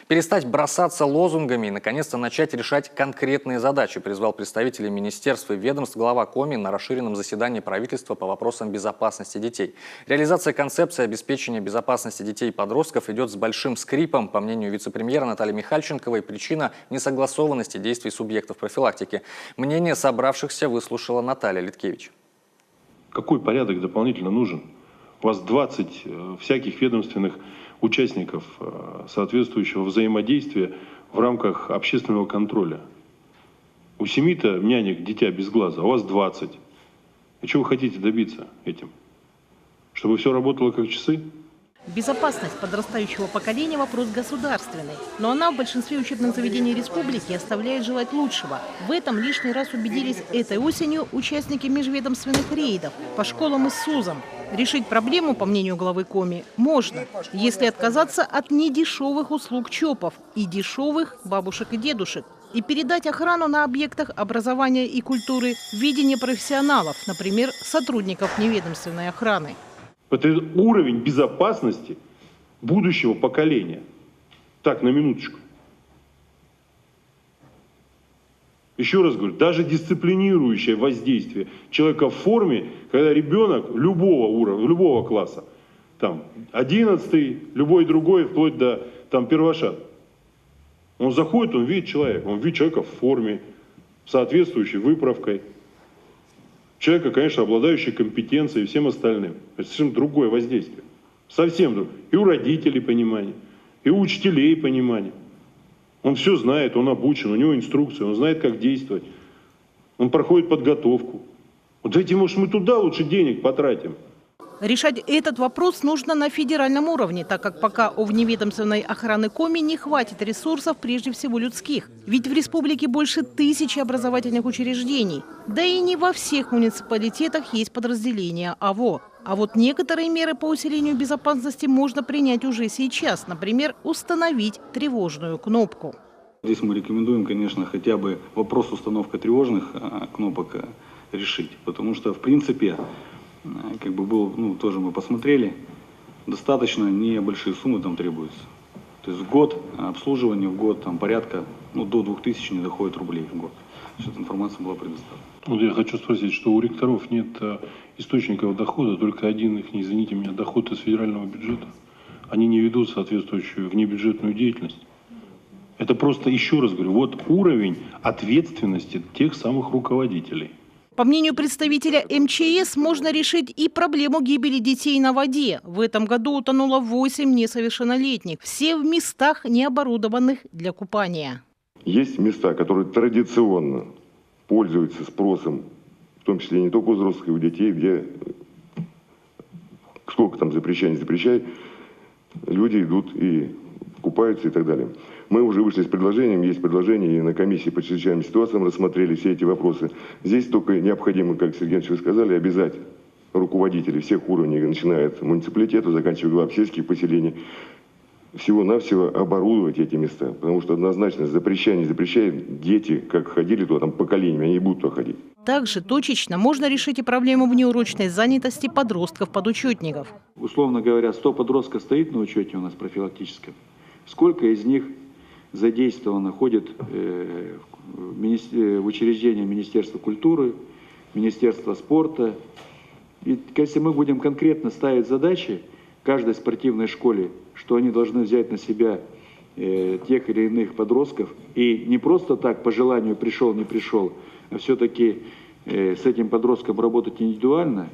Перестать бросаться лозунгами и, наконец-то, начать решать конкретные задачи, призвал представителей министерств и ведомств глава Коми на расширенном заседании правительства по вопросам безопасности детей. Реализация концепции обеспечения безопасности детей и подростков идет с большим скрипом. По мнению вице-премьера Натальи Михальченковой, причина несогласованности действий субъектов профилактики. Мнение собравшихся выслушала Наталья Литкевич. Какой порядок дополнительно нужен? У вас 20 всяких ведомственных участников соответствующего взаимодействия в рамках общественного контроля. У 7-то нянек дитя без глаза, а у вас 20. И что вы хотите добиться этим? Чтобы все работало как часы? Безопасность подрастающего поколения – вопрос государственный. Но она в большинстве учебных заведений республики оставляет желать лучшего. В этом лишний раз убедились этой осенью участники межведомственных рейдов по школам и СУЗам. Решить проблему, по мнению главы Коми, можно, если отказаться от недешевых услуг ЧОПов и дешевых бабушек и дедушек, и передать охрану на объектах образования и культуры в видение профессионалов, например, сотрудников неведомственной охраны. Это уровень безопасности будущего поколения. Так, на минуточку. Еще раз говорю, даже дисциплинирующее воздействие человека в форме, когда ребенок любого уровня, любого класса, там 11-й, любой другой, вплоть до там первоша, он заходит, он видит человека в форме, соответствующей выправкой. Человека, конечно, обладающий компетенцией и всем остальным. Это совершенно другое воздействие. Совсем другое. И у родителей понимание, и у учителей понимание. Он все знает, он обучен, у него инструкция, он знает, как действовать. Он проходит подготовку. Вот дайте, может, мы туда лучше денег потратим. Решать этот вопрос нужно на федеральном уровне, так как пока у вневедомственной охраны Коми не хватит ресурсов, прежде всего людских. Ведь в республике больше 1000 образовательных учреждений. Да и не во всех муниципалитетах есть подразделения АВО. А вот некоторые меры по усилению безопасности можно принять уже сейчас. Например, установить тревожную кнопку. Здесь мы рекомендуем, конечно, хотя бы вопрос установки тревожных кнопок решить. Потому что, в принципе, как бы был, тоже мы посмотрели, достаточно небольшие суммы там требуются. То есть в год обслуживание, в год там порядка, до 2000 не доходит рублей в год. Все эта информация была предоставлена. Вот я хочу спросить, что у ректоров нет источников дохода, только один их, извините меня, доход из федерального бюджета. Они не ведут соответствующую внебюджетную деятельность. Это просто, еще раз говорю, вот уровень ответственности тех самых руководителей. По мнению представителя МЧС, можно решить и проблему гибели детей на воде. В этом году утонуло 8 несовершеннолетних. Все в местах, не оборудованных для купания. Есть места, которые традиционно пользуются спросом, в том числе не только у взрослых, и у детей, где сколько там запрещай, не запрещай, люди идут и купаются и так далее. Мы уже вышли с предложением, есть предложение, и на комиссии по чрезвычайным ситуациям рассмотрели все эти вопросы. Здесь только необходимо, как Сергей Ильич, вы сказали, обязать руководителей всех уровней, начиная от муниципалитета, заканчивая глав сельских поселений, всего-навсего оборудовать эти места. Потому что однозначно запрещай, не запрещай, дети, как ходили туда, там поколениями, они и будут туда ходить. Также точечно можно решить и проблему внеурочной занятости подростков-подучетников. Условно говоря, 100 подростков стоит на учете у нас профилактическом. Сколько из них задействовано, ходит в учреждения Министерства культуры, Министерства спорта. И если мы будем конкретно ставить задачи каждой спортивной школе, что они должны взять на себя тех или иных подростков, и не просто так по желанию пришел, не пришел, а все-таки с этим подростком работать индивидуально,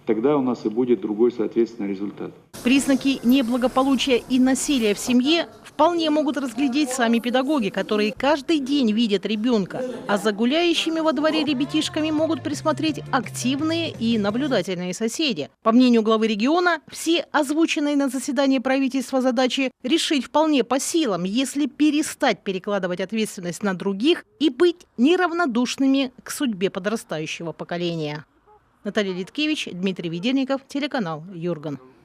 тогда у нас и будет другой, соответственно, результат. Признаки неблагополучия и насилия в семье вполне могут разглядеть сами педагоги, которые каждый день видят ребенка. А за гуляющими во дворе ребятишками могут присмотреть активные и наблюдательные соседи. По мнению главы региона, все озвученные на заседании правительства задачи решить вполне по силам, если перестать перекладывать ответственность на других и быть неравнодушными к судьбе подрастающего поколения. Наталья Литкевич, Дмитрий Ведерников, телеканал Юрган.